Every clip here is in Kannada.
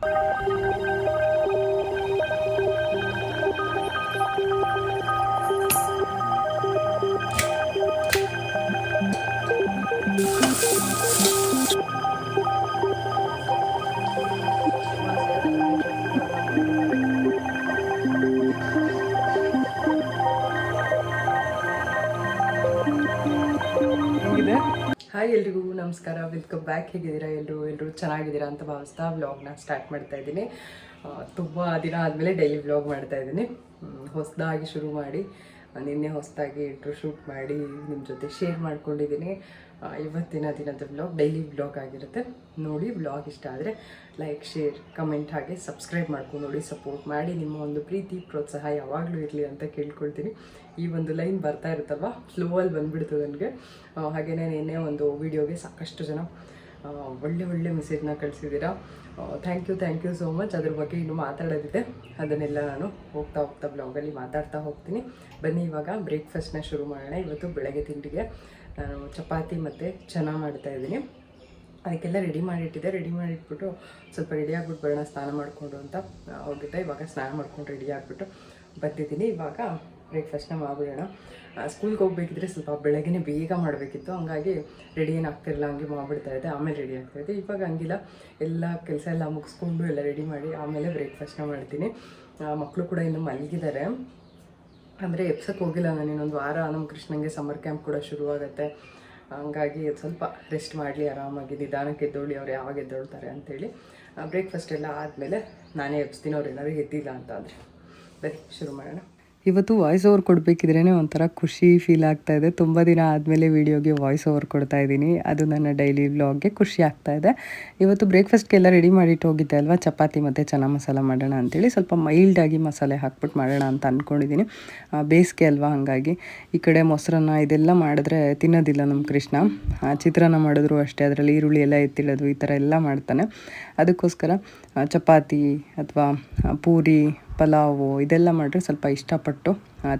ಹಾಯ್ ಎಲ್ರಿಗೂ ನಮಸ್ಕಾರ, ವೆಲ್ಕಮ್ ಬ್ಯಾಕ್. ಹೇಗಿದ್ದೀರಾ ಎಲ್ಲರೂ ಚೆನ್ನಾಗಿದ್ದೀರಾ ಅಂತ ಭಾವಿಸ್ತಾ ವ್ಲಾಗ್ನ ಸ್ಟಾರ್ಟ್ ಮಾಡ್ತಾ ಇದ್ದೀನಿ. ತುಂಬ ದಿನ ಆದಮೇಲೆ ಡೈಲಿ ವ್ಲಾಗ್ ಮಾಡ್ತಾ ಇದ್ದೀನಿ. ಹೊಸದಾಗಿ ಶುರು ಮಾಡಿ ನಿನ್ನೆ ಹೊಸದಾಗಿ ಇಂಟ್ರೋ ಶೂಟ್ ಮಾಡಿ ನಿಮ್ಮ ಜೊತೆ ಶೇರ್ ಮಾಡ್ಕೊಂಡಿದ್ದೀನಿ. ಇವತ್ತಿನ ದಿನದ ವ್ಲಾಗ್ ಡೈಲಿ ವ್ಲಾಗ್ ಆಗಿರುತ್ತೆ. ನೋಡಿ, ವ್ಲಾಗ್ ಇಷ್ಟ ಆದರೆ ಲೈಕ್, ಶೇರ್, ಕಮೆಂಟ್ ಹಾಗೆ ಸಬ್ಸ್ಕ್ರೈಬ್ ಮಾಡ್ಕೊಂಡು ನೋಡಿ, ಸಪೋರ್ಟ್ ಮಾಡಿ. ನಿಮ್ಮ ಒಂದು ಪ್ರೀತಿ ಪ್ರೋತ್ಸಾಹ ಯಾವಾಗಲೂ ಇರಲಿ ಅಂತ ಕೇಳ್ಕೊಳ್ತೀನಿ. ಈ ಒಂದು ಲೈನ್ ಬರ್ತಾ ಇರುತ್ತಲ್ವ, ಸ್ಲೋವಲ್ಲಿ ಬಂದುಬಿಡ್ತು ನನಗೆ. ಹಾಗೆಯೇ ನಿನ್ನೆ ಒಂದು ವಿಡಿಯೋಗೆ ಸಾಕಷ್ಟು ಜನ ಒಳ್ಳೆ ಮೆಸೇಜ್ನ ಕಳಿಸಿದ್ದೀರಾ. Thank you so much. ಅದ್ರ ಬಗ್ಗೆ ಇನ್ನೂ ಮಾತಾಡೋದಿದೆ, ಅದನ್ನೆಲ್ಲ ನಾನು ಹೋಗ್ತಾ ಬ್ಲಾಗಲ್ಲಿ ಮಾತಾಡ್ತಾ ಹೋಗ್ತೀನಿ. ಬನ್ನಿ, ಇವಾಗ ಬ್ರೇಕ್ಫಾಸ್ಟ್ನ ಶುರು ಮಾಡೋಣ. ಇವತ್ತು ಬೆಳಗ್ಗೆ ತಿಂಡಿಗೆ ನಾನು ಚಪಾತಿ ಮತ್ತು ಚೆನ್ನ ಮಾಡ್ತಾಯಿದ್ದೀನಿ. ಅದಕ್ಕೆಲ್ಲ ರೆಡಿ ಮಾಡಿಟ್ಬಿಟ್ಟು ಸ್ವಲ್ಪ ರೆಡಿ ಆಗಿಬಿಟ್ಟು ಬರೋಣ ಸ್ನಾನ ಮಾಡಿಕೊಂಡು ಅಂತ ಹೋಗಿದ್ದೆ. ಇವಾಗ ಸ್ನಾನ ಮಾಡ್ಕೊಂಡು ರೆಡಿ ಆಗಿಬಿಟ್ಟು ಬಂದಿದ್ದೀನಿ. ಇವಾಗ ಬ್ರೇಕ್ಫಾಸ್ಟ್ನ ಮಾಡಿಬಿಡೋಣ. ಸ್ಕೂಲ್ಗೆ ಹೋಗ್ಬೇಕಿದ್ರೆ ಸ್ವಲ್ಪ ಬೆಳಗ್ಗೆ ಬೇಗ ಮಾಡಬೇಕಿತ್ತು, ಹಂಗಾಗಿ ರೆಡಿ ಏನಾಗ್ತಿರಲಿಲ್ಲ, ಹಂಗೆ ಮಾಡಿಬಿಡ್ತಾಯಿದ್ದೆ. ಆಮೇಲೆ ರೆಡಿ ಆಗ್ತಾಯಿದ್ದೆ. ಇವಾಗ ಹಂಗಿಲ್ಲ, ಎಲ್ಲ ಕೆಲಸ ಎಲ್ಲ ಮುಗಿಸ್ಕೊಂಡು ಎಲ್ಲ ರೆಡಿ ಮಾಡಿ ಆಮೇಲೆ ಬ್ರೇಕ್ಫಾಸ್ಟ್ನ ಮಾಡ್ತೀನಿ. ಮಕ್ಕಳು ಕೂಡ ಇನ್ನೂ ಮಲಗಿದ್ದಾರೆ, ಅಂದರೆ ಎಪ್ಸಕ್ಕೆ ಹೋಗಿಲ್ಲ ನಾನು. ಇನ್ನೊಂದು ವಾರ ನಮ್ಮ ಕೃಷ್ಣಂಗೆ ಸಮ್ಮರ್ ಕ್ಯಾಂಪ್ ಕೂಡ ಶುರುವಾಗುತ್ತೆ. ಹಂಗಾಗಿ ಸ್ವಲ್ಪ ರೆಸ್ಟ್ ಮಾಡಲಿ, ಆರಾಮಾಗಿ ನಿಧಾನಕ್ಕೆ ಎದ್ದೋಳಿ, ಅವ್ರು ಯಾವಾಗ ಎದ್ದೊಳ್ತಾರೆ ಅಂಥೇಳಿ. ಬ್ರೇಕ್ಫಾಸ್ಟ್ ಎಲ್ಲ ಆದಮೇಲೆ ನಾನೇ ಎಬ್ಸ್ತೀನಿ, ಅವ್ರು ಏನಾದ್ರು ಎದ್ದಿಲ್ಲ ಅಂತ ಅಂದರೆ. ಬರೀ ಶುರು ಮಾಡೋಣ. ಇವತ್ತು ವಾಯ್ಸ್ ಓವರ್ ಕೊಡಬೇಕಿದ್ರೇ ಒಂಥರ ಖುಷಿ ಫೀಲ್ ಆಗ್ತಾಯಿದೆ. ತುಂಬ ದಿನ ಆದಮೇಲೆ ವೀಡಿಯೋಗೆ ವಾಯ್ಸ್ ಓವರ್ ಕೊಡ್ತಾಯಿದ್ದೀನಿ. ಅದು ನನ್ನ ಡೈಲಿ ವ್ಲಾಗ್ಗೆ ಖುಷಿ ಆಗ್ತಾಯಿದೆ. ಇವತ್ತು ಬ್ರೇಕ್ಫಾಸ್ಟ್ಗೆಲ್ಲ ರೆಡಿ ಮಾಡಿಟ್ಟು ಹೋಗಿದ್ದೆ ಅಲ್ವಾ, ಚಪಾತಿ ಮತ್ತು ಚೆನ್ನ ಮಸಾಲ ಮಾಡೋಣ ಅಂಥೇಳಿ ಸ್ವಲ್ಪ ಮೈಲ್ಡಾಗಿ ಮಸಾಲೆ ಹಾಕ್ಬಿಟ್ಟು ಮಾಡೋಣ ಅಂತ ಅಂದ್ಕೊಂಡಿದ್ದೀನಿ. ಬೇಸಿಗೆ ಅಲ್ವಾ, ಹಾಗಾಗಿ ಈ ಕಡೆ ಮೊಸರನ್ನ ಇದೆಲ್ಲ ಮಾಡಿದ್ರೆ ತಿನ್ನೋದಿಲ್ಲ ನಮ್ಮ ಕೃಷ್ಣ. ಚಿತ್ರಾನ್ನ ಮಾಡಿದ್ರು ಅಷ್ಟೇ, ಅದರಲ್ಲಿ ಈರುಳ್ಳಿ ಎಲ್ಲ ಎತ್ತಿಡೋದು ಈ ಥರ ಎಲ್ಲ ಮಾಡ್ತಾನೆ. ಅದಕ್ಕೋಸ್ಕರ ಚಪಾತಿ ಅಥವಾ ಪೂರಿ, ಪಲಾವು ಇದೆಲ್ಲ ಮಾಡಿದ್ರೆ ಸ್ವಲ್ಪ ಇಷ್ಟಪಟ್ಟು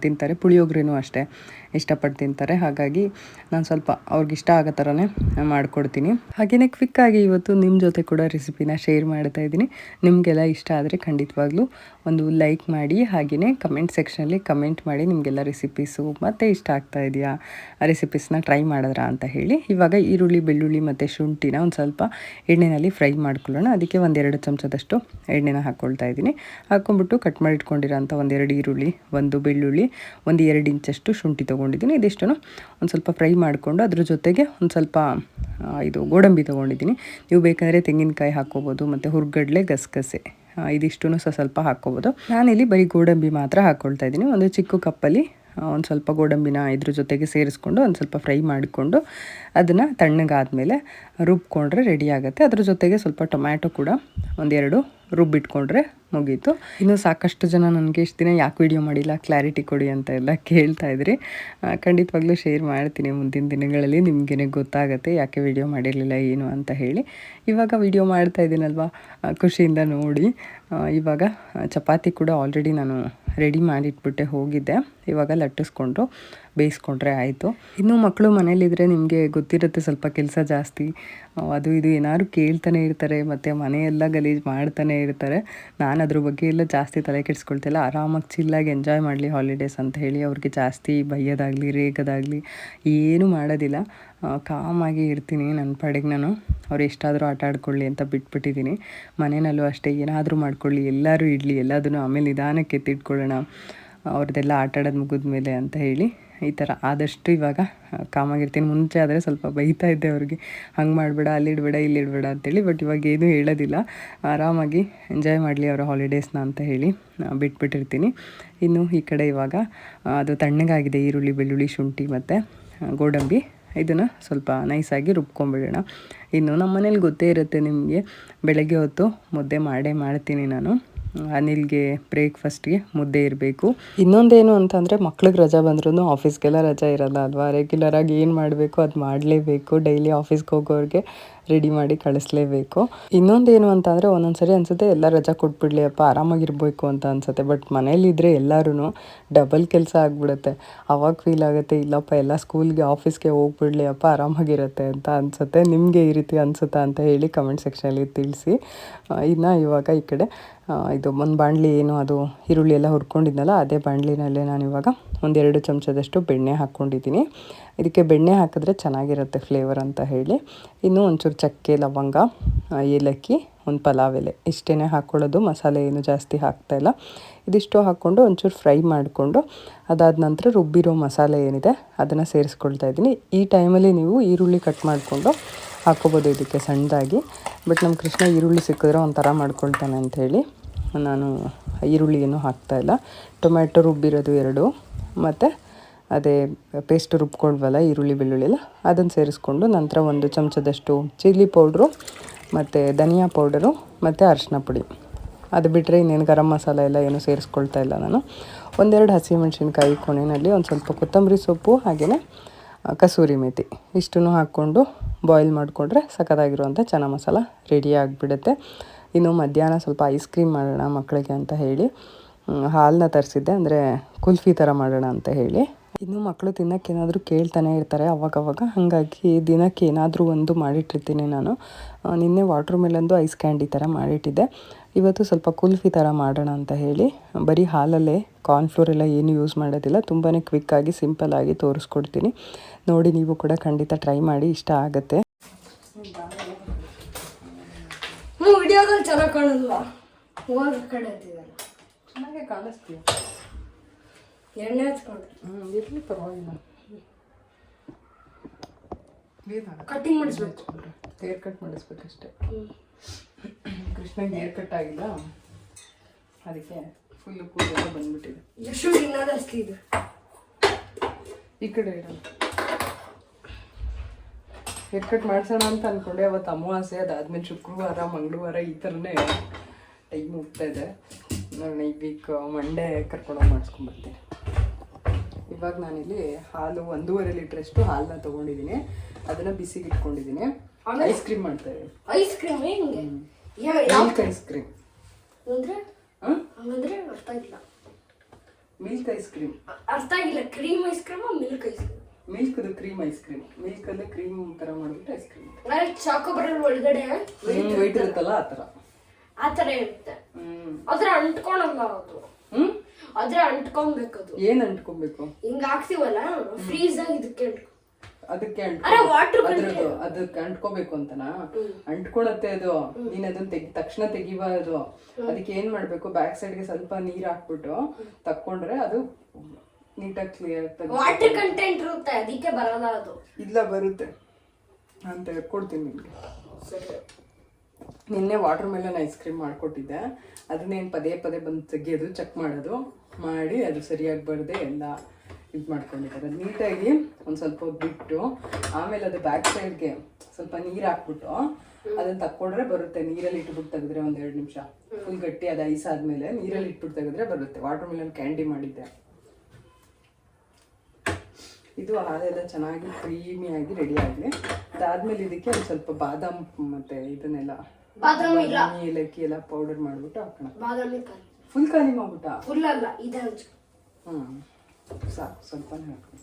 ತಿಂತಾರೆ. ಪುಳಿಯೋಗರೆನೂ ಅಷ್ಟೇ ಇಷ್ಟಪಟ್ಟು ತಿಂತಾರೆ. ಹಾಗಾಗಿ ನಾನು ಸ್ವಲ್ಪ ಅವ್ರಿಗಿಷ್ಟ ಆಗೋ ಥರನೇ ಮಾಡಿಕೊಡ್ತೀನಿ. ಹಾಗೆಯೇ ಕ್ವಿಕ್ಕಾಗಿ ಇವತ್ತು ನಿಮ್ಮ ಜೊತೆ ಕೂಡ ರೆಸಿಪಿನ ಶೇರ್ ಮಾಡ್ತಾ ಇದ್ದೀನಿ. ನಿಮಗೆಲ್ಲ ಇಷ್ಟ ಆದರೆ ಖಂಡಿತವಾಗ್ಲೂ ಒಂದು ಲೈಕ್ ಮಾಡಿ, ಹಾಗೆಯೇ ಕಮೆಂಟ್ ಸೆಕ್ಷನಲ್ಲಿ ಕಮೆಂಟ್ ಮಾಡಿ ನಿಮಗೆಲ್ಲ ರೆಸಿಪೀಸು ಮತ್ತು ಇಷ್ಟ ಆಗ್ತಾ ಇದೆಯಾ, ಆ ರೆಸಿಪೀಸ್ನ ಟ್ರೈ ಮಾಡಿದ್ರಾ ಅಂತ ಹೇಳಿ. ಇವಾಗ ಈರುಳ್ಳಿ, ಬೆಳ್ಳುಳ್ಳಿ ಮತ್ತು ಶುಂಠಿನ ಒಂದು ಸ್ವಲ್ಪ ಎಣ್ಣೆಯಲ್ಲಿ ಫ್ರೈ ಮಾಡ್ಕೊಳ್ಳೋಣ. ಅದಕ್ಕೆ 1-2 ಚಮಚದಷ್ಟು ಎಣ್ಣೆನ ಹಾಕ್ಕೊಳ್ತಾ ಇದ್ದೀನಿ. ಹಾಕ್ಕೊಂಬಿಟ್ಟು ಕಟ್ ಮಾಡಿ ಇಟ್ಕೊಂಡಿರೋಂಥ 1-2 ಈರುಳ್ಳಿ, 1 ಬೆಳ್ಳುಳ್ಳಿ, 1-2 ಇಂಚಷ್ಟು ಶುಂಠಿ ತೊಗೊಂಡಿದ್ದೀನಿ. ಇದಿಷ್ಟನ್ನು ಒಂದು ಸ್ವಲ್ಪ ಫ್ರೈ ಮಾಡಿಕೊಂಡು ಅದ್ರ ಜೊತೆಗೆ ಒಂದು ಸ್ವಲ್ಪ ಗೋಡಂಬಿ ತೊಗೊಂಡಿದ್ದೀನಿ. ನೀವು ಬೇಕಂದರೆ ತೆಂಗಿನಕಾಯಿ ಹಾಕ್ಕೋಬೋದು, ಮತ್ತು ಹುರ್ಗಡ್ಲೆ, ಗಸಗಸೆ ಇದಿಷ್ಟೂ ಸ್ವಲ್ಪ ಹಾಕ್ಕೋಬೋದು. ನಾನಿಲ್ಲಿ ಬರೀ ಗೋಡಂಬಿ ಮಾತ್ರ ಹಾಕ್ಕೊಳ್ತಾ ಇದ್ದೀನಿ. ಒಂದು ಚಿಕ್ಕ ಕಪ್ಪಲ್ಲಿ ಒಂದು ಸ್ವಲ್ಪ ಗೋಡಂಬಿನ ಇದ್ರ ಜೊತೆಗೆ ಸೇರಿಸ್ಕೊಂಡು ಒಂದು ಸ್ವಲ್ಪ ಫ್ರೈ ಮಾಡಿಕೊಂಡು ಅದನ್ನು ತಣ್ಣಗಾದಮೇಲೆ ರುಬ್ಕೊಂಡ್ರೆ ರೆಡಿ ಆಗುತ್ತೆ. ಅದ್ರ ಜೊತೆಗೆ ಸ್ವಲ್ಪ ಟೊಮ್ಯಾಟೊ ಕೂಡ 1-2 ರುಬ್ಬಿಟ್ಕೊಂಡ್ರೆ ಮುಗೀತು. ಇನ್ನೂ ಸಾಕಷ್ಟು ಜನ ನನಗೆ ಇಷ್ಟು ದಿನ ಯಾಕೆ ವೀಡಿಯೋ ಮಾಡಿಲ್ಲ, ಕ್ಲಾರಿಟಿ ಕೊಡಿ ಅಂತ ಎಲ್ಲ ಕೇಳ್ತಾಯಿದ್ರಿ. ಖಂಡಿತವಾಗ್ಲೂ ಶೇರ್ ಮಾಡ್ತೀನಿ ಮುಂದಿನ ದಿನಗಳಲ್ಲಿ, ನಿಮಗೇ ಗೊತ್ತಾಗುತ್ತೆ ಯಾಕೆ ವೀಡಿಯೋ ಮಾಡಿರಲಿಲ್ಲ ಏನು ಅಂತ ಹೇಳಿ. ಇವಾಗ ವೀಡಿಯೋ ಮಾಡ್ತಾ ಇದ್ದೀನಲ್ವ, ಖುಷಿಯಿಂದ ನೋಡಿ. ಇವಾಗ ಚಪಾತಿ ಕೂಡ ಆಲ್ರೆಡಿ ನಾನು ರೆಡಿ ಮಾಡಿಟ್ಬಿಟ್ಟೆ ಹೋಗಿದ್ದೆ. ಇವಾಗ ಲಟ್ಟಿಸ್ಕೊಂಡು ಬೇಯಿಸ್ಕೊಂಡ್ರೆ ಆಯಿತು. ಇನ್ನೂ ಮಕ್ಕಳು ಮನೇಲಿದ್ದರೆ ನಿಮಗೆ ಗೊತ್ತಿರುತ್ತೆ, ಸ್ವಲ್ಪ ಕೆಲಸ ಜಾಸ್ತಿ, ಅದು ಇದು ಏನಾದ್ರು ಕೇಳ್ತಾನೆ ಇರ್ತಾರೆ, ಮತ್ತು ಮನೆಯೆಲ್ಲ ಗಲೀಜು ಮಾಡ್ತಾನೆ ಇರ್ತಾರೆ. ನಾನು ಅದ್ರ ಬಗ್ಗೆ ಎಲ್ಲ ಜಾಸ್ತಿ ತಲೆ ಕೆಡಿಸ್ಕೊಳ್ತಿಲ್ಲ. ಆರಾಮಾಗಿ ಚಿಲ್ಲಾಗಿ ಎಂಜಾಯ್ ಮಾಡಲಿ ಹಾಲಿಡೇಸ್ ಅಂತ ಹೇಳಿ ಅವ್ರಿಗೆ ಜಾಸ್ತಿ ಬೈಯೋದಾಗಲಿ ರೇಗೋದಾಗಲಿ ಏನೂ ಮಾಡೋದಿಲ್ಲ. ಕಾಮಾಗಿ ಇರ್ತೀನಿ ನನ್ನ ಪಾಡಿಗೆ ನಾನು. ಅವ್ರು ಎಷ್ಟಾದರೂ ಆಟ ಆಡ್ಕೊಳ್ಳಿ ಅಂತ ಬಿಟ್ಬಿಟ್ಟಿದ್ದೀನಿ. ಮನೆಯಲ್ಲೂ ಅಷ್ಟೇ, ಏನಾದರೂ ಮಾಡ್ಕೊಳ್ಳಿ, ಎಲ್ಲರೂ ಇಡಲಿ, ಎಲ್ಲದನ್ನು ಆಮೇಲೆ ನಿಧಾನಕ್ಕೆ ಎತ್ತಿಟ್ಕೊಳ್ಳೋಣ, ಅವ್ರದ್ದೆಲ್ಲ ಆಟ ಆಡೋದು ಮುಗಿದ್ಮೇಲೆ ಅಂತ ಹೇಳಿ ಈ ಥರ ಆದಷ್ಟು ಇವಾಗ ಕಾಮಾಗಿರ್ತೀನಿ. ಮುಂಚೆ ಆದರೆ ಸ್ವಲ್ಪ ಬೈತಾ ಇದ್ದೆ ಅವ್ರಿಗೆ, ಹಂಗೆ ಮಾಡಬೇಡ, ಅಲ್ಲಿಡಬೇಡ, ಇಲ್ಲಿಡಬೇಡ ಅಂತೇಳಿ. ಬಟ್ ಇವಾಗ ಏನೂ ಹೇಳೋದಿಲ್ಲ, ಆರಾಮಾಗಿ ಎಂಜಾಯ್ ಮಾಡಲಿ ಅವರ ಹಾಲಿಡೇಸ್ನ ಅಂತ ಹೇಳಿ ಬಿಟ್ಬಿಟ್ಟಿರ್ತೀನಿ. ಇನ್ನು ಈ ಕಡೆ ಇವಾಗ ಅದು ತಣ್ಣಗಾಗಿದೆ ಈರುಳ್ಳಿ, ಬೆಳ್ಳುಳ್ಳಿ, ಶುಂಠಿ ಮತ್ತು ಗೋಡಂಬಿ. ಇದನ್ನು ಸ್ವಲ್ಪ ನೈಸಾಗಿ ರುಬ್ಕೊಂಬಿಡೋಣ. ಇನ್ನು ನಮ್ಮ ಮನೇಲಿ ಗೊತ್ತೇ ಇರುತ್ತೆ ನಿಮಗೆ, ಬೆಳಗ್ಗೆ ಹೊತ್ತು ಮುದ್ದೆ ಮಾಡ್ತೀನಿ ನಾನು. ಅನಿಲ್ಗೆ ಬ್ರೇಕ್ಫಾಸ್ಟ್ಗೆ ಮುದ್ದೆ ಇರಬೇಕು. ಇನ್ನೊಂದೇನು ಅಂತಂದರೆ, ಮಕ್ಳಿಗೆ ರಜಾ ಬಂದ್ರೂ ಆಫೀಸ್ಗೆಲ್ಲ ರಜಾ ಇರೋಲ್ಲ ಅಲ್ವಾ, ರೆಗ್ಯುಲರಾಗಿ ಏನು ಮಾಡಬೇಕು ಅದು ಮಾಡಲೇಬೇಕು. ಡೈಲಿ ಆಫೀಸ್ಗೆ ಹೋಗೋರಿಗೆ ರೆಡಿ ಮಾಡಿ ಕಳಿಸ್ಲೇಬೇಕು. ಇನ್ನೊಂದೇನು ಅಂತ ಅಂದರೆ ಒಂದೊಂದ್ಸರಿ ಅನಿಸುತ್ತೆ ಎಲ್ಲ ರಜಾ ಕೊಟ್ಬಿಡ್ಲಿ ಅಪ್ಪ ಆರಾಮಾಗಿರ್ಬೇಕು ಅಂತ ಅನಿಸುತ್ತೆ. ಬಟ್ ಮನೇಲಿದ್ದರೆ ಎಲ್ಲರೂ ಡಬಲ್ ಕೆಲಸ ಆಗಿಬಿಡುತ್ತೆ. ಅವಾಗ ಫೀಲ್ ಆಗುತ್ತೆ ಇಲ್ಲಪ್ಪ ಎಲ್ಲ ಸ್ಕೂಲ್ಗೆ ಆಫೀಸ್ಗೆ ಹೋಗ್ಬಿಡ್ಲಿ ಅಪ್ಪ ಆರಾಮಾಗಿರುತ್ತೆ ಅಂತ ಅನಿಸುತ್ತೆ. ನಿಮಗೆ ಈ ರೀತಿ ಅನಿಸುತ್ತಾ ಅಂತ ಹೇಳಿ ಕಮೆಂಟ್ ಸೆಕ್ಷನಲ್ಲಿ ತಿಳಿಸಿ. ಇನ್ನು ಇವಾಗ ಈ ಕಡೆ ಇದು ಒಂದು ಬಾಣಲಿ ಏನು ಅದು ಈರುಳ್ಳಿ ಎಲ್ಲ ಹುರ್ಕೊಂಡಿದ್ನಲ್ಲ ಅದೇ ಬಾಣಲಿನಲ್ಲೇ ನಾನಿವಾಗ 1-2 ಚಮಚದಷ್ಟು ಬೆಣ್ಣೆ ಹಾಕ್ಕೊಂಡಿದ್ದೀನಿ. ಇದಕ್ಕೆ ಬೆಣ್ಣೆ ಹಾಕಿದ್ರೆ ಚೆನ್ನಾಗಿರುತ್ತೆ ಫ್ಲೇವರ್ ಅಂತ ಹೇಳಿ. ಇನ್ನು ಒಂಚೂರು ಚಕ್ಕೆ, ಲವಂಗ, ಏಲಕ್ಕಿ, ಒಂದು ಪಲಾವ್ ಎಲೆ ಇಷ್ಟೇ ಹಾಕ್ಕೊಳ್ಳೋದು. ಮಸಾಲೆ ಏನು ಜಾಸ್ತಿ ಹಾಕ್ತಾಯಿಲ್ಲ. ಇದಿಷ್ಟು ಹಾಕ್ಕೊಂಡು ಒಂಚೂರು ಫ್ರೈ ಮಾಡಿಕೊಂಡು ಅದಾದ ನಂತರ ರುಬ್ಬಿರೋ ಮಸಾಲೆ ಏನಿದೆ ಅದನ್ನು ಸೇರಿಸ್ಕೊಳ್ತಾ ಇದ್ದೀನಿ. ಈ ಟೈಮಲ್ಲಿ ನೀವು ಈರುಳ್ಳಿ ಕಟ್ ಮಾಡಿಕೊಂಡು ಹಾಕ್ಕೋಬೋದು ಇದಕ್ಕೆ ಸಣ್ಣದಾಗಿ. ಬಟ್ ನಮ್ಮ ಕೃಷ್ಣ ಈರುಳ್ಳಿ ಸಿಕ್ಕಿದ್ರೆ ಒಂಥರ ಮಾಡ್ಕೊಳ್ತಾನೆ ಅಂಥೇಳಿ ನಾನು ಈರುಳ್ಳಿ ಏನೂ ಹಾಕ್ತಾಯಿಲ್ಲ. ಟೊಮ್ಯಾಟೊ ರುಬ್ಬಿರೋದು 2 ಮತ್ತು ಅದೇ ಪೇಸ್ಟ್ ರುಬ್ಕೊಳ್ವಲ್ಲ ಈರುಳ್ಳಿ ಬೆಳ್ಳುಳ್ಳಿ ಅದನ್ನು ಸೇರಿಸ್ಕೊಂಡು ನಂತರ 1 ಚಮಚದಷ್ಟು ಚಿಲ್ಲಿ ಪೌಡ್ರು ಮತ್ತು ಧನಿಯಾ ಪೌಡರು ಮತ್ತು ಅರಿಶಿನ ಪುಡಿ. ಅದು ಬಿಟ್ಟರೆ ಇನ್ನೇನು ಗರಂ ಮಸಾಲ ಎಲ್ಲ ಏನೂ ಸೇರಿಸ್ಕೊಳ್ತಾ ಇಲ್ಲ ನಾನು. 1-2 ಹಸಿಮೆಣ್ಸಿನ್ಕಾಯಿ ಕೊನೆಯಲ್ಲಿ ಒಂದು ಸ್ವಲ್ಪ ಕೊತ್ತಂಬರಿ ಸೊಪ್ಪು ಹಾಗೆಯೇ ಕಸೂರಿ ಮೇಥಿ ಇಷ್ಟನ್ನು ಹಾಕ್ಕೊಂಡು ಬಾಯ್ಲ್ ಮಾಡಿಕೊಂಡ್ರೆ ಸಖತ್ತಾಗಿರುವಂಥ ಚನ್ನ ಮಸಾಲ ರೆಡಿ ಆಗಿಬಿಡುತ್ತೆ. ಇನ್ನು ಮಧ್ಯಾಹ್ನ ಸ್ವಲ್ಪ ಐಸ್ ಕ್ರೀಮ್ ಮಾಡೋಣ ಮಕ್ಕಳಿಗೆ ಅಂತ ಹೇಳಿ ಹಾಲನ್ನ ತರಿಸಿದ್ದೆ, ಅಂದರೆ ಕುಲ್ಫಿ ಥರ ಮಾಡೋಣ ಅಂತ ಹೇಳಿ. ಇನ್ನು ಮಕ್ಕಳು ತಿನ್ನೋಕ್ಕೆ ಏನಾದರೂ ಕೇಳ್ತಾನೆ ಇರ್ತಾರೆ ಅವಾಗವಾಗ, ಹಾಗಾಗಿ ದಿನಕ್ಕೆ ಏನಾದರೂ ಒಂದು ಮಾಡಿಟ್ಟಿರ್ತೀನಿ ನಾನು. ನಿನ್ನೆ ವಾಟ್ರ್ ಮೆಲನ್ದು ಐಸ್ ಕ್ಯಾಂಡಿ ಥರ ಮಾಡಿಟ್ಟಿದ್ದೆ. ಇವತ್ತು ಸ್ವಲ್ಪ ಕುಲ್ಫಿ ಥರ ಮಾಡೋಣ ಅಂತ ಹೇಳಿ ಬರೀ ಹಾಲಲ್ಲೇ ಕಾರ್ನ್ಫ್ಲೋರ್ ಎಲ್ಲ ಏನು ಯೂಸ್ ಮಾಡೋದಿಲ್ಲ. ತುಂಬಾ ಕ್ವಿಕ್ಕಾಗಿ ಸಿಂಪಲ್ಲಾಗಿ ತೋರಿಸ್ಕೊಡ್ತೀನಿ ನೋಡಿ. ನೀವು ಕೂಡ ಖಂಡಿತ ಟ್ರೈ ಮಾಡಿ, ಇಷ್ಟ ಆಗುತ್ತೆ. ವಿಡಿಯೋದಲ್ಲಿ ಚೆನ್ನಾಗಿ ಕಾಣಲ್ವಾ? ಹೋದ ಕಡೆ ಚೆನ್ನಾಗೆ ಕಾಣಿಸ್ತೀಯ. ಎಣ್ಣೆ ಹಚ್ಕೊಂಡು ಇರಲಿ ಪರವಾಗಿಲ್ಲ. ಕಟಿಂಗ್ ಮಾಡಿಸ್ಬೇಕು, ಹೇರ್ ಕಟ್ ಮಾಡಿಸ್ಬೇಕಷ್ಟೆ. ಕೃಷ್ಣಗೆ ಹೇರ್ ಕಟ್ ಆಗಿಲ್ಲ, ಅದಕ್ಕೆ ಫುಲ್ಲು ಕೂದಲೆಲ್ಲ ಬಂದ್ಬಿಟ್ಟಿದೆ. ಎಷ್ಟು ಇನ್ನದಷ್ಟು ಇದೆ ಈ ಕಡೆ ಇರೋದು. ಹೇರ್ ಕಟ್ ಮಾಡ್ಸೋಣ ಅಂತ ಅಂದ್ಕೊಂಡೆ. ಅವತ್ತು ಅಮಾವಾಸ್ಯೆ, ಅದಾದಮೇಲೆ ಶುಕ್ರವಾರ, ಮಂಗಳವಾರ ಈ ಥರನೇ ಟೈಮ್ ಹೋಗ್ತಾ ಇದೆ. ನಾನು ಈ ವೀಕ್ ಮಂಡೇ ಕರ್ಕೊಂಡೋಗಿ ಮಾಡಿಸ್ಕೊಂಡ್ಬರ್ತೀನಿ. ಇವಾಗ ನಾನಿಲ್ಲಿ ಹಾಲು 1.5 ಲೀಟ್ರಷ್ಟು ಹಾಲನ್ನ ತೊಗೊಂಡಿದ್ದೀನಿ. ಅದನ್ನು ಬಿಸಿಗೆ ಇಟ್ಕೊಂಡಿದ್ದೀನಿ. ಐಸ್ ಕ್ರೀಮ್ ಮಾಡ್ತಾ ಇದ್ದೀನಿ. ಐಸ್ ಕ್ರೀಮ್ ಹೆಂಗೆ? ಮಿಲ್ಕ್ ಐಸ್ ಕ್ರೀಮ್ ಅಂದರೆ ಹಂಗಂದ್ರೆ ಅರ್ಥ ಆಗಿಲ್ಲ. ಮಿಲ್ಕ್ ಐಸ್ ಕ್ರೀಮ್ ಅರ್ಥ ಆಗಿಲ್ಲ. Cream ice cream, milk ice cream? ಮಿಲ್ಕ್ದು ಕ್ರೀಮ್ ಐಸ್ ಕ್ರೀಮ್. ಮಿಲ್ಕಲ್ಲೇ ಕ್ರೀಮ್ ಥರ ಮಾಡಿಬಿಟ್ಟು ಐಸ್ ಕ್ರೀಮ್. ಚಾಕೋ ಬರಲ್ ಒಳಗಡೆ ವೈಟ್ ಇರುತ್ತಲ್ಲ ಆ ಥರ ಇರುತ್ತೆ. ಅದ್ರ ಅಂಟ್ಕೊಳಲ್ಲ ಅದು. ಅದ್ರ ಅಂಟ್ಕೊಬೇಕದು. ಏನ್ ಅಂಟ್ಕೊಬೇಕು? ಹಿಂಗ ಹಾಕ್ತಿವಲ್ಲ ಫ್ರೀಸ್ ಆಗಿ ಅದಕ್ಕೆ ಅದಕ್ಕೆ ಅಂಟ್ಕೋಬೇಕು ಅಂತನಾ? ಅಂಟ್ಕೊಳತ್ತೆ ಅದು. ನೀನ್ ಅದನ್ನ ತಕ್ಷಣ ತೆಗಿಬಾರದು. ಅದಕ್ಕೆ ಏನ್ ಮಾಡ್ಬೇಕು, ಬ್ಯಾಕ್ ಸೈಡ್ಗೆ ಸ್ವಲ್ಪ ನೀರ್ ಹಾಕ್ಬಿಟ್ಟು ತಕ್ಕೊಂಡ್ರೆ ಅದು ನೀಟಾಗಿ ಕ್ಲಿಯರ್. ವಾಟರ್ ಕಂಟೆಂಟ್ ಇರುತ್ತೆ, ಅದಕ್ಕೆ ಬರಲ್ಲ ಅದು. ಇಲ್ಲ, ಬರುತ್ತೆ. ನಾನು ತೆಗೆದ್ಕೊಡ್ತೀನಿ ನಿಮಗೆ. ನಿನ್ನೆ ವಾಟರ್ ಮೆಲನ್ ಐಸ್ ಕ್ರೀಮ್ ಮಾಡಿಕೊಟ್ಟಿದ್ದೆ. ಅದನ್ನೇನು ಪದೇ ಬಂದು ತೆಗಿಯೋದು, ಚೆಕ್ ಮಾಡೋದು ಮಾಡಿ ಅದು ಸರಿಯಾಗಿ ಬರದೆ ಎಲ್ಲ ಇದು ಮಾಡ್ಕೊಂಡಿದ್ದಾರೆ. ನೀಟಾಗಿ ಒಂದು ಸ್ವಲ್ಪ ಹೊತ್ತು ಬಿಟ್ಟು ಆಮೇಲೆ ಅದು ಬ್ಯಾಕ್ ಸೈಡ್ಗೆ ಸ್ವಲ್ಪ ನೀರು ಹಾಕ್ಬಿಟ್ಟು ಅದನ್ನು ತಕ್ಕೊಂಡ್ರೆ ಬರುತ್ತೆ. ನೀರಲ್ಲಿ ಇಟ್ಬಿಟ್ಟು ತೆಗೆದ್ರೆ 1-2 ನಿಮಿಷ ಫುಲ್ ಗಟ್ಟಿ ಅದು ಐಸ್ ಆದಮೇಲೆ ನೀರಲ್ಲಿ ಇಟ್ಬಿಟ್ಟು ತೆಗೆದ್ರೆ ಬರುತ್ತೆ. ವಾಟರ್ ಮೆಲನ್ ಕ್ಯಾಂಡಿ ಮಾಡಿದ್ದೆ. ಇದು ಹಾಲೆಲ್ಲ ಚೆನ್ನಾಗಿ ಕ್ರೀಮಿಯಾಗಿ ರೆಡಿ ಆಗಲಿ. ಅದಾದಮೇಲೆ ಇದಕ್ಕೆ ಒಂದು ಸ್ವಲ್ಪ ಬಾದಾಮ್ ಮತ್ತು ಇದನ್ನೆಲ್ಲ ಏಲಕ್ಕಿ ಎಲ್ಲ ಪೌಡರ್ ಮಾಡಿಬಿಟ್ಟು ಹಾಕೋಣ. ಫುಲ್ ಖಾಲಿ ಮಾಡ್ಬಿಟ್ಟ? ಫುಲ್ ಅಲ್ಲ, ಇದೆ. ಸಾಕು, ಸ್ವಲ್ಪನೇ ಹಾಕೋಣ.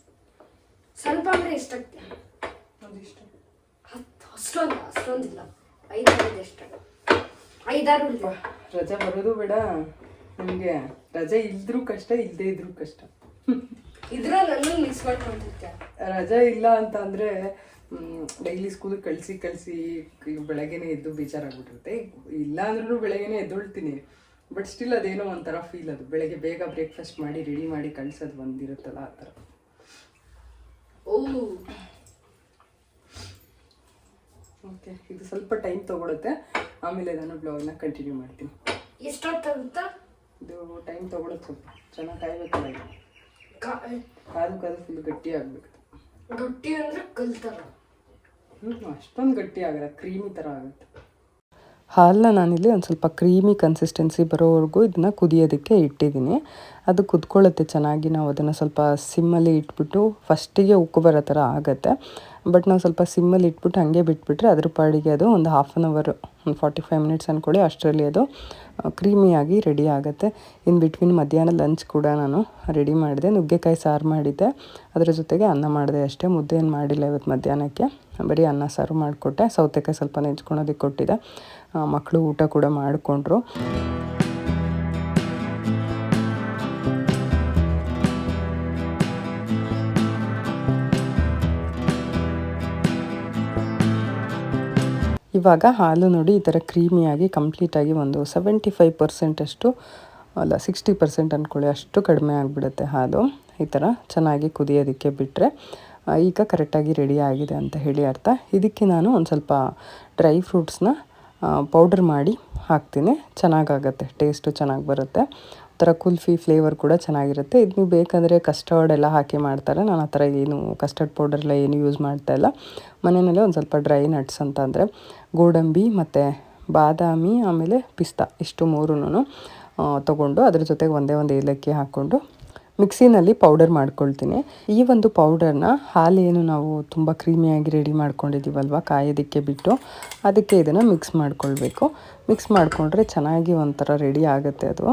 ಸ್ವಲ್ಪ ಅಂದರೆ ಎಷ್ಟಾಗ್ತದೆ? ಒಂದಿಷ್ಟು. ಅಷ್ಟೊಂದಿಲ್ಲ, 5-6 ಎಷ್ಟು? 5-6. ರಜೆ ಬರೋದು ಬೇಡ ನಿಮಗೆ. ರಜೆ ಇಲ್ದ್ರೂ ಕಷ್ಟ, ಇಲ್ಲದೆ ಇದ್ರೂ ಕಷ್ಟ. ಇದ್ರಲ್ಲಿ ಮಿಕ್ಸ್ ಮಾಡ್ಕೊಂಡಿದ್ದೆ. ರಜೆ ಇಲ್ಲ ಅಂತ ಅಂದರೆ ಡೈಲಿ ಸ್ಕೂಲಿಗೆ ಕಳಿಸಿ ಬೆಳಗ್ಗೆನೇ ಎದ್ದು ಬೇಜಾರಾಗ್ಬಿಟ್ಟಿರುತ್ತೆ. ಇಲ್ಲ ಅಂದ್ರೂ ಬೆಳಗ್ಗೆನೇ ಎದ್ದೊಳ್ತೀನಿ. ಬಟ್ ಸ್ಟಿಲ್ ಅದೇನೋ ಒಂಥರ ಫೀಲ್. ಅದು ಬೆಳಗ್ಗೆ ಬೇಗ ಬ್ರೇಕ್ಫಾಸ್ಟ್ ಮಾಡಿ ರೆಡಿ ಮಾಡಿ ಕಳ್ಸೋದು ಬಂದಿರುತ್ತಲ್ಲ ಆ ಥರ. ಓಕೆ, ಇದು ಸ್ವಲ್ಪ ಟೈಮ್ ತೊಗೊಳುತ್ತೆ. ಆಮೇಲೆ ನಾನು ಬ್ಲಾಗ್ನ ಕಂಟಿನ್ಯೂ ಮಾಡ್ತೀನಿ. ಎಷ್ಟೊತ್ತಾಗುತ್ತಾ? ಇದು ಟೈಮ್ ತೊಗೊಳೋದು, ಸ್ವಲ್ಪ ಚೆನ್ನಾಗಿ ಕಾಯ್ಬೇಕಲ್ಲ. ಕಾದು ಫುಲ್ ಗಟ್ಟಿ ಆಗಬೇಕು. ಗಟ್ಟಿ ಅಂದರೆ ಕಲ್ತಾರ? ಅಷ್ಟೊಂದು ಗಟ್ಟಿ ಆಗಲ್ಲ, ಕ್ರೀಮಿ ಥರ ಆಗುತ್ತೆ. ಹಾಲನ್ನ ನಾನಿಲ್ಲಿ ಒಂದು ಸ್ವಲ್ಪ ಕ್ರೀಮಿ ಕನ್ಸಿಸ್ಟೆನ್ಸಿ ಬರೋವರೆಗೂ ಇದನ್ನು ಕುದಿಯೋದಕ್ಕೆ ಇಟ್ಟಿದ್ದೀನಿ. ಅದು ಕುದ್ಕೊಳ್ಳುತ್ತೆ ಚೆನ್ನಾಗಿ. ನಾವು ಅದನ್ನು ಸ್ವಲ್ಪ ಸಿಮ್ಮಲ್ಲಿ ಇಟ್ಬಿಟ್ಟು ಫಸ್ಟಿಗೆ ಉಕ್ಕು ಬರೋ ಥರ ಆಗುತ್ತೆ. ಬಟ್ ನಾವು ಸ್ವಲ್ಪ ಸಿಮ್ಮಲ್ಲಿ ಇಟ್ಬಿಟ್ಟು ಹಾಗೆ ಬಿಟ್ಬಿಟ್ರೆ ಅದ್ರ ಪಾಡಿಗೆ ಅದು ಒಂದು 1/2 ಅವರ್, ಒಂದು 45 ಮಿನಿಟ್ಸ್ ಅಂದ್ಕೊಳ್ಳಿ, ಅಷ್ಟರಲ್ಲಿ ಅದು ಕ್ರೀಮಿಯಾಗಿ ರೆಡಿ ಆಗುತ್ತೆ. ಇನ್ ಬಿಟ್ವೀನ್ ಮಧ್ಯಾಹ್ನ ಲಂಚ್ ಕೂಡ ನಾನು ರೆಡಿ ಮಾಡಿದೆ. ನುಗ್ಗೆಕಾಯಿ ಸಾರು ಮಾಡಿದ್ದೆ, ಅದರ ಜೊತೆಗೆ ಅನ್ನ ಮಾಡಿದೆ ಅಷ್ಟೇ. ಮುದ್ದೆ ಏನು ಮಾಡಿಲ್ಲ ಇವತ್ತು ಮಧ್ಯಾಹ್ನಕ್ಕೆ, ಬರೀ ಅನ್ನ ಸಾರು ಮಾಡಿಕೊಟ್ಟೆ. ಸೌತೆಕಾಯಿ ಸ್ವಲ್ಪ ನೆಂಚ್ಕೊಳೋದಕ್ಕೆ ಕೊಟ್ಟಿದ್ದೆ. ಮಕ್ಕಳು ಊಟ ಕೂಡ ಮಾಡಿಕೊಂಡ್ರು. ಇವಾಗ ಹಾಲು ನೋಡಿ ಈ ಥರ ಕ್ರೀಮಿಯಾಗಿ ಕಂಪ್ಲೀಟಾಗಿ ಒಂದು 75% ಅಷ್ಟು, ಅಲ್ಲ 60% ಅಂದ್ಕೊಳ್ಳಿ, ಅಷ್ಟು ಕಡಿಮೆ ಆಗಿಬಿಡುತ್ತೆ ಹಾಲು. ಈ ಥರ ಚೆನ್ನಾಗಿ ಕುದಿಯೋದಕ್ಕೆ ಬಿಟ್ಟರೆ ಈಗ ಕರೆಕ್ಟಾಗಿ ರೆಡಿ ಆಗಿದೆ ಅಂತ ಹೇಳಿ ಅರ್ಥ. ಇದಕ್ಕೆ ನಾನು ಒಂದು ಸ್ವಲ್ಪ ಡ್ರೈ ಫ್ರೂಟ್ಸ್ನ ಪೌಡರ್ ಮಾಡಿ ಹಾಕ್ತೀನಿ. ಚೆನ್ನಾಗಾಗತ್ತೆ, ಟೇಸ್ಟು ಚೆನ್ನಾಗಿ ಬರುತ್ತೆ. ಥರ ಕುಲ್ಫಿ ಫ್ಲೇವರ್ ಕೂಡ ಚೆನ್ನಾಗಿರುತ್ತೆ. ಇದು ನೀವು ಬೇಕಂದರೆ ಕಸ್ಟರ್ಡ್ ಎಲ್ಲ ಹಾಕಿ ಮಾಡ್ತಾರೆ. ನಾನು ಆ ಥರ ಏನು ಕಸ್ಟರ್ಡ್ ಪೌಡರ್ ಎಲ್ಲ ಏನು ಯೂಸ್ ಮಾಡ್ತಾಯಿಲ್ಲ. ಮನೆಯಲ್ಲೇ ಒಂದು ಸ್ವಲ್ಪ ಡ್ರೈ ನಟ್ಸ್ ಅಂತ ಅಂದರೆ ಗೋಡಂಬಿ ಮತ್ತು ಬಾದಾಮಿ ಆಮೇಲೆ ಪಿಸ್ತಾ, ಇಷ್ಟು ಮೂರೂ ತೊಗೊಂಡು ಅದ್ರ ಜೊತೆಗೆ ಒಂದು ಏಲಕ್ಕಿ ಹಾಕ್ಕೊಂಡು ಮಿಕ್ಸಿನಲ್ಲಿ ಪೌಡರ್ ಮಾಡ್ಕೊಳ್ತೀನಿ. ಈ ಒಂದು ಪೌಡರ್ನ ಹಾಲೇನು ನಾವು ತುಂಬ ಕ್ರೀಮಿಯಾಗಿ ರೆಡಿ ಮಾಡ್ಕೊಂಡಿದ್ದೀವಲ್ವ ಕಾಯೋದಕ್ಕೆ ಬಿಟ್ಟು, ಅದಕ್ಕೆ ಇದನ್ನು ಮಿಕ್ಸ್ ಮಾಡ್ಕೊಳ್ಬೇಕು. ಮಿಕ್ಸ್ ಮಾಡಿಕೊಂಡ್ರೆ ಚೆನ್ನಾಗಿ ಒಂಥರ ರೆಡಿ ಆಗುತ್ತೆ. ಅದು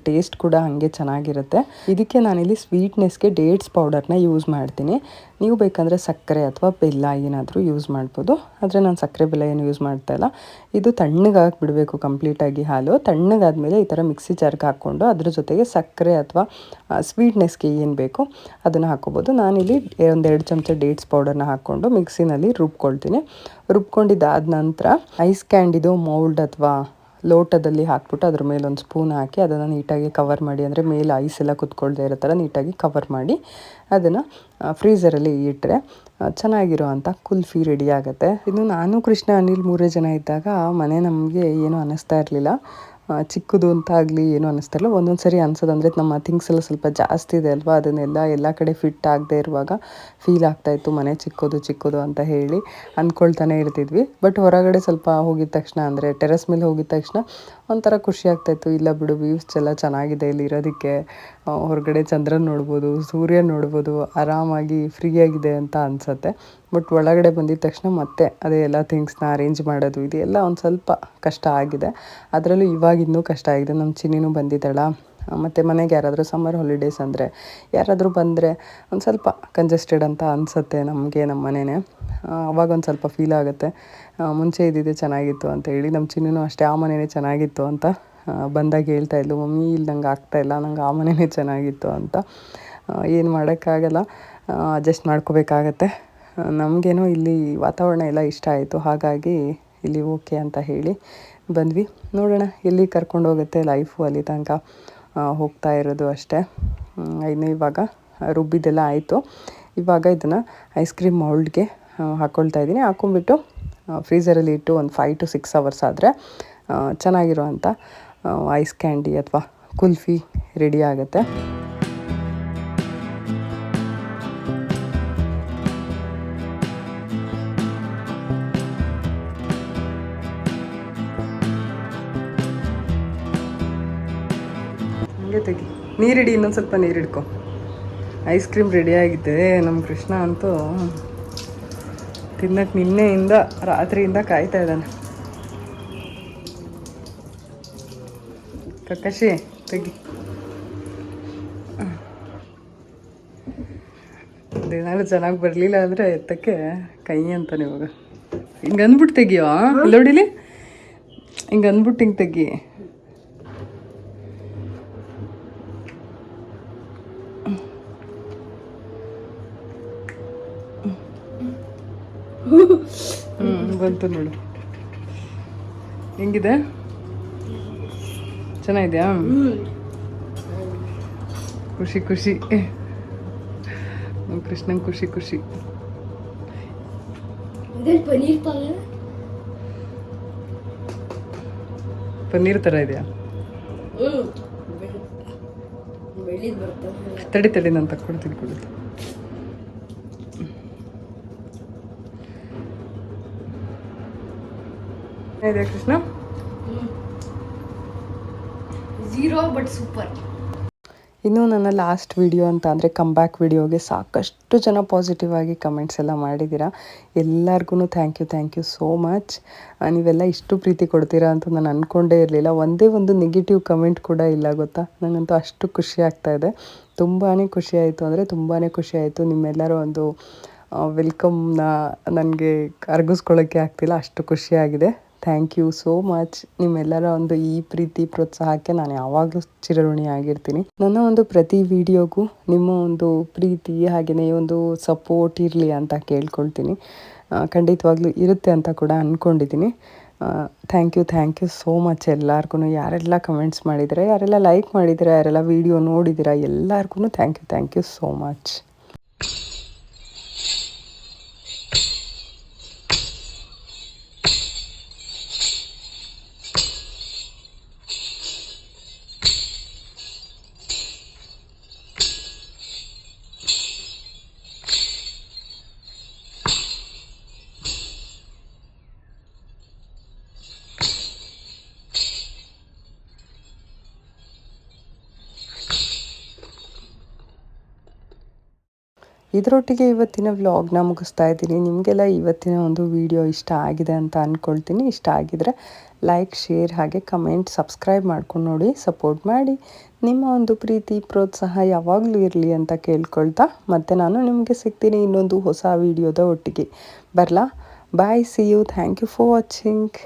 ಟೇಸ್ಟ್ ಕೂಡ ಹಾಗೆ ಚೆನ್ನಾಗಿರುತ್ತೆ. ಇದಕ್ಕೆ ನಾನಿಲ್ಲಿ ಸ್ವೀಟ್ನೆಸ್ಗೆ ಡೇಟ್ಸ್ ಪೌಡರ್ನ ಯೂಸ್ ಮಾಡ್ತೀನಿ. ನೀವು ಬೇಕಂದರೆ ಸಕ್ಕರೆ ಅಥವಾ ಬೆಲ್ಲ ಏನಾದರೂ ಯೂಸ್ ಮಾಡ್ಬೋದು, ಆದರೆ ನಾನು ಸಕ್ಕರೆ ಬೆಲ್ಲ ಏನು ಯೂಸ್ ಮಾಡ್ತಾಯಿಲ್ಲ. ಇದು ತಣ್ಣಗಾಗಿ ಬಿಡಬೇಕು ಕಂಪ್ಲೀಟಾಗಿ ಹಾಲು. ತಣ್ಣಗಾದ್ಮೇಲೆ ಈ ಥರ ಮಿಕ್ಸಿ ಜಾರ್ಗೆ ಹಾಕ್ಕೊಂಡು ಅದ್ರ ಜೊತೆಗೆ ಸಕ್ಕರೆ ಅಥವಾ ಸ್ವೀಟ್ನೆಸ್ಗೆ ಏನು ಬೇಕು ಅದನ್ನು ಹಾಕ್ಕೋಬೋದು. ನಾನಿಲ್ಲಿ 1-2 ಚಮಚ ಡೇಟ್ಸ್ ಪೌಡರ್ನ ಹಾಕ್ಕೊಂಡು ಮಿಕ್ಸಿನಲ್ಲಿ ರುಬ್ಕೊಳ್ತೀನಿ. ರುಬ್ಕೊಂಡಿದ್ದಾದ ನಂತರ ಐಸ್ ಕ್ಯಾಂಡಿದು ಮೌಲ್ಡ್ ಅಥವಾ ಲೋಟದಲ್ಲಿ ಹಾಕ್ಬಿಟ್ಟು ಅದ್ರ ಮೇಲೆ ಒಂದು ಸ್ಪೂನ್ ಹಾಕಿ ಅದನ್ನು ನೀಟಾಗಿ ಕವರ್ ಮಾಡಿ, ಅಂದರೆ ಮೇಲೆ ಐಸ್ ಎಲ್ಲ ಕುತ್ಕೊಳ್ದೇ ಇರೋ ಥರ ನೀಟಾಗಿ ಕವರ್ ಮಾಡಿ ಅದನ್ನು ಫ್ರೀಝರಲ್ಲಿ ಇಟ್ಟರೆ ಚೆನ್ನಾಗಿರೋ ಅಂಥ ಕುಲ್ಫಿ ರೆಡಿ ಆಗುತ್ತೆ. ಇನ್ನು ನಾನು ಕೃಷ್ಣ ಅನಿಲ್ 3 ಜನ ಇದ್ದಾಗ ಮನೆ ನಮಗೆ ಏನೂ ಅನ್ನಿಸ್ತಾ ಇರಲಿಲ್ಲ. ಚಿಕ್ಕದು ಅಂತ ಆಗಲಿ ಏನೂ ಅನ್ನಿಸ್ತಾಯಿಲ್ಲ. ಒಂದೊಂದು ಸರಿ ಅನ್ಸೋದಂದರೆ ನಮ್ಮ ಥಿಂಗ್ಸ್ ಎಲ್ಲ ಸ್ವಲ್ಪ ಜಾಸ್ತಿ ಇದೆ ಅಲ್ವಾ, ಅದನ್ನೆಲ್ಲ ಎಲ್ಲ ಕಡೆ ಫಿಟ್ ಆಗದೆ ಇರುವಾಗ ಫೀಲ್ ಆಗ್ತಾಯಿತ್ತು ಮನೆ ಚಿಕ್ಕದು ಅಂತ ಹೇಳಿ ಅಂದ್ಕೊಳ್ತಾನೆ ಇರ್ತಿದ್ವಿ. ಬಟ್ ಹೊರಗಡೆ ಸ್ವಲ್ಪ ಹೋಗಿದ ತಕ್ಷಣ, ಅಂದರೆ ಟೆರೆಸ್ ಮೇಲೆ ಹೋಗಿದ ತಕ್ಷಣ ಒಂಥರ ಖುಷಿ ಆಗ್ತಾಯಿತ್ತು. ಇಲ್ಲ ಬಿಡು, ವ್ಯೂಸ್ ಎಲ್ಲ ಚೆನ್ನಾಗಿದೆ ಇಲ್ಲಿ ಇರೋದಕ್ಕೆ, ಹೊರಗಡೆ ಚಂದ್ರನ ನೋಡ್ಬೋದು, ಸೂರ್ಯ ನೋಡ್ಬೋದು, ಆರಾಮಾಗಿ ಫ್ರೀಯಾಗಿದೆ ಅಂತ ಅನಿಸುತ್ತೆ. ಬಟ್ ಒಳಗಡೆ ಬಂದಿದ ತಕ್ಷಣ ಮತ್ತೆ ಅದೇ ಎಲ್ಲ ಥಿಂಗ್ಸ್ನ ಅರೇಂಜ್ ಮಾಡೋದು ಇದೆಲ್ಲ ಒಂದು ಸ್ವಲ್ಪ ಕಷ್ಟ ಆಗಿದೆ. ಅದರಲ್ಲೂ ಇವಾಗ ಇನ್ನೂ ಕಷ್ಟ ಆಗಿದೆ. ನಮ್ಮ ಚಿನ್ನಿನೂ ಬಂದಿದ್ದಾಳ, ಮತ್ತು ಮನೆಗೆ ಯಾರಾದರೂ ಸಮ್ಮರ್ ಹಾಲಿಡೇಸ್ ಅಂದರೆ ಯಾರಾದರೂ ಬಂದರೆ ಒಂದು ಸ್ವಲ್ಪ ಕಂಜೆಸ್ಟೆಡ್ ಅಂತ ಅನಿಸುತ್ತೆ ನಮಗೆ, ನಮ್ಮ ಮನೆಯೇ. ಅವಾಗ ಒಂದು ಸ್ವಲ್ಪ ಫೀಲ್ ಆಗುತ್ತೆ, ಮುಂಚೆ ಇದ್ದಿದ್ದೆ ಚೆನ್ನಾಗಿತ್ತು ಅಂತ ಹೇಳಿ. ನಮ್ಮ ಚಿನ್ನೂ ಅಷ್ಟೇ ಆ ಮನೆಯೇ ಚೆನ್ನಾಗಿತ್ತು ಅಂತ ಬಂದಾಗ ಹೇಳ್ತಾಯಿದ್ಲು, ಮಮ್ಮಿ ಇಲ್ಲಿ ನಂಗೆ ಆಗ್ತಾಯಿಲ್ಲ, ನಂಗೆ ಆ ಮನೆಯೇ ಚೆನ್ನಾಗಿತ್ತು ಅಂತ. ಏನು ಮಾಡೋಕ್ಕಾಗಲ್ಲ, ಅಡ್ಜಸ್ಟ್ ಮಾಡ್ಕೋಬೇಕಾಗತ್ತೆ. ನಮಗೇನೋ ಇಲ್ಲಿ ವಾತಾವರಣ ಎಲ್ಲ ಇಷ್ಟ ಆಯಿತು, ಹಾಗಾಗಿ ಇಲ್ಲಿ ಓಕೆ ಅಂತ ಹೇಳಿ ಬಂದ್ವಿ. ನೋಡೋಣ ಎಲ್ಲಿ ಕರ್ಕೊಂಡು ಹೋಗುತ್ತೆ ಲೈಫು, ಅಲ್ಲಿ ತನಕ ಹೋಗ್ತಾ ಇರೋದು ಅಷ್ಟೇ. ಇನ್ನು ಇವಾಗ ರುಬ್ಬಿದ್ದೆಲ್ಲ ಆಯಿತು. ಇವಾಗ ಇದನ್ನು ಐಸ್ ಕ್ರೀಮ್ ಮೌಲ್ಡ್ಗೆ ಹಾಕ್ಕೊಳ್ತಾ ಇದ್ದೀನಿ. ಹಾಕ್ಕೊಂಬಿಟ್ಟು ಫ್ರೀಝರಲ್ಲಿ ಇಟ್ಟು ಒಂದು 5 to 6 hours ಆದರೆ ಚೆನ್ನಾಗಿರೋ ಅಂಥ ಐಸ್ ಕ್ಯಾಂಡಿ ಅಥವಾ ಕುಲ್ಫಿ ರೆಡಿ ಆಗುತ್ತೆ. ತೆಗಿ, ನೀರಿಡಿ, ಇನ್ನೊಂದು ಸ್ವಲ್ಪ ನೀರು ಹಿಡ್ಕೊ. ಐಸ್ ಕ್ರೀಮ್ ರೆಡಿಯಾಗಿದೆ. ನಮ್ಮ ಕೃಷ್ಣ ಅಂತೂ ತಿನ್ನಕ್ಕೆ ನಿನ್ನೆಯಿಂದ ರಾತ್ರಿಯಿಂದ ಕಾಯ್ತಾ ಇದ್ದಾನೆ. ಕಕ್ಕಶಿ ತೆಗಿ. ಅದೇನಾದ್ರು ಚೆನ್ನಾಗಿ ಬರಲಿಲ್ಲ ಅಂದರೆ ಎತ್ತಕ್ಕೆ ಕೈ ಅಂತಾನೆ ಇವಾಗ. ಹಿಂಗೆ ಅಂದ್ಬಿಟ್ಟು ತೆಗಿಯೋ, ಇಲ್ಲಿ ನೋಡಿಲಿ, ಹಿಂಗೆ ಅಂದ್ಬಿಟ್ಟು ಹಿಂಗೆ ತೆಗಿ. ಬಂತು ನೋಡು, ಹೆಂಗಿದೆ? ಚೆನ್ನಾಗಿದೆಯಾ? ಖುಷಿ ಕೃಷ್ಣನ್ ಖುಷಿ. ಪನ್ನೀರ್ ಥರ ಇದೆಯಾ? ತಡಿ ನಾನು ತಕ್ಕೊಡ್ತೀನಿ, ಕೊಡುತ್ತೆ. ಇದೆಯಾ ಕೃಷ್ಣ? 0 but super. ಇನ್ನು ನನ್ನ ಲಾಸ್ಟ್ ವಿಡಿಯೋ ಅಂತ ಅಂದರೆ ಕಮ್ಬ್ಯಾಕ್ ವಿಡಿಯೋಗೆ ಸಾಕಷ್ಟು ಜನ ಪಾಸಿಟಿವ್ ಆಗಿ ಕಮೆಂಟ್ಸ್ ಎಲ್ಲ ಮಾಡಿದ್ದೀರಾ. ಎಲ್ಲರಿಗೂ ಥ್ಯಾಂಕ್ ಯು ಸೋ ಮಚ್. ನೀವೆಲ್ಲ ಇಷ್ಟು ಪ್ರೀತಿ ಕೊಡ್ತೀರಾ ಅಂತ ನಾನು ಅಂದ್ಕೊಂಡೇ ಇರಲಿಲ್ಲ. ಒಂದೇ ಒಂದು ನೆಗೆಟಿವ್ ಕಮೆಂಟ್ ಕೂಡ ಇಲ್ಲ ಗೊತ್ತಾ. ನನಗಂತೂ ಅಷ್ಟು ಖುಷಿ ಆಗ್ತಾಯಿದೆ. ತುಂಬಾ ಖುಷಿ ಆಯಿತು ಅಂದರೆ ತುಂಬಾ ಖುಷಿ ಆಯಿತು. ನಿಮ್ಮೆಲ್ಲರ ಒಂದು ವೆಲ್ಕಮ್ನ ನನಗೆ ಅರಗಿಸ್ಕೊಳ್ಳೋಕ್ಕೆ ಆಗ್ತಿಲ್ಲ, ಅಷ್ಟು ಖುಷಿಯಾಗಿದೆ. Thank you so much. ನಿಮ್ಮೆಲ್ಲರ ಒಂದು ಈ ಪ್ರೀತಿ ಪ್ರೋತ್ಸಾಹಕ್ಕೆ ನಾನು ಯಾವಾಗಲೂ ಚಿರಋಣಿಯಾಗಿರ್ತೀನಿ. ನನ್ನ ಒಂದು ಪ್ರತಿ ವಿಡಿಯೋಗೂ ನಿಮ್ಮ ಒಂದು ಪ್ರೀತಿ ಹಾಗೆಯೇ ಒಂದು ಸಪೋರ್ಟ್ ಇರಲಿ ಅಂತ ಕೇಳ್ಕೊಳ್ತೀನಿ. ಖಂಡಿತವಾಗ್ಲೂ ಇರುತ್ತೆ ಅಂತ ಕೂಡ ಅಂದ್ಕೊಂಡಿದ್ದೀನಿ. ಥ್ಯಾಂಕ್ ಯು ಸೋ ಮಚ್ ಎಲ್ಲರಿಗೂ. ಯಾರೆಲ್ಲ ಕಮೆಂಟ್ಸ್ ಮಾಡಿದ್ದೀರಾ, ಯಾರೆಲ್ಲ ಲೈಕ್ ಮಾಡಿದ್ದೀರಾ, ಯಾರೆಲ್ಲ ವಿಡಿಯೋ ನೋಡಿದ್ದೀರಾ, ಎಲ್ಲರಿಗೂ ಥ್ಯಾಂಕ್ ಯು ಸೋ ಮಚ್. ಇದರೊಟ್ಟಿಗೆ ಇವತ್ತಿನ ವ್ಲಾಗ್ನ ಮುಗಿಸ್ತಾ ಇದ್ದೀನಿ. ನಿಮಗೆಲ್ಲ ಇವತ್ತಿನ ಒಂದು ವಿಡಿಯೋ ಇಷ್ಟ ಆಗಿದೆ ಅಂತ ಅಂದ್ಕೊಳ್ತೀನಿ. ಇಷ್ಟ ಆಗಿದರೆ ಲೈಕ್, ಶೇರ್ ಹಾಗೆ ಕಮೆಂಟ್, ಸಬ್ಸ್ಕ್ರೈಬ್ ಮಾಡ್ಕೊಂಡು ನೋಡಿ, ಸಪೋರ್ಟ್ ಮಾಡಿ. ನಿಮ್ಮ ಒಂದು ಪ್ರೀತಿ ಪ್ರೋತ್ಸಾಹ ಯಾವಾಗಲೂ ಇರಲಿ ಅಂತ ಕೇಳ್ಕೊಳ್ತಾ ಮತ್ತೆ ನಾನು ನಿಮಗೆ ಸಿಗ್ತೀನಿ ಇನ್ನೊಂದು ಹೊಸ ವಿಡಿಯೋದ ಒಟ್ಟಿಗೆ. ಬರಲಾ? Bye, see you. Thank you for watching.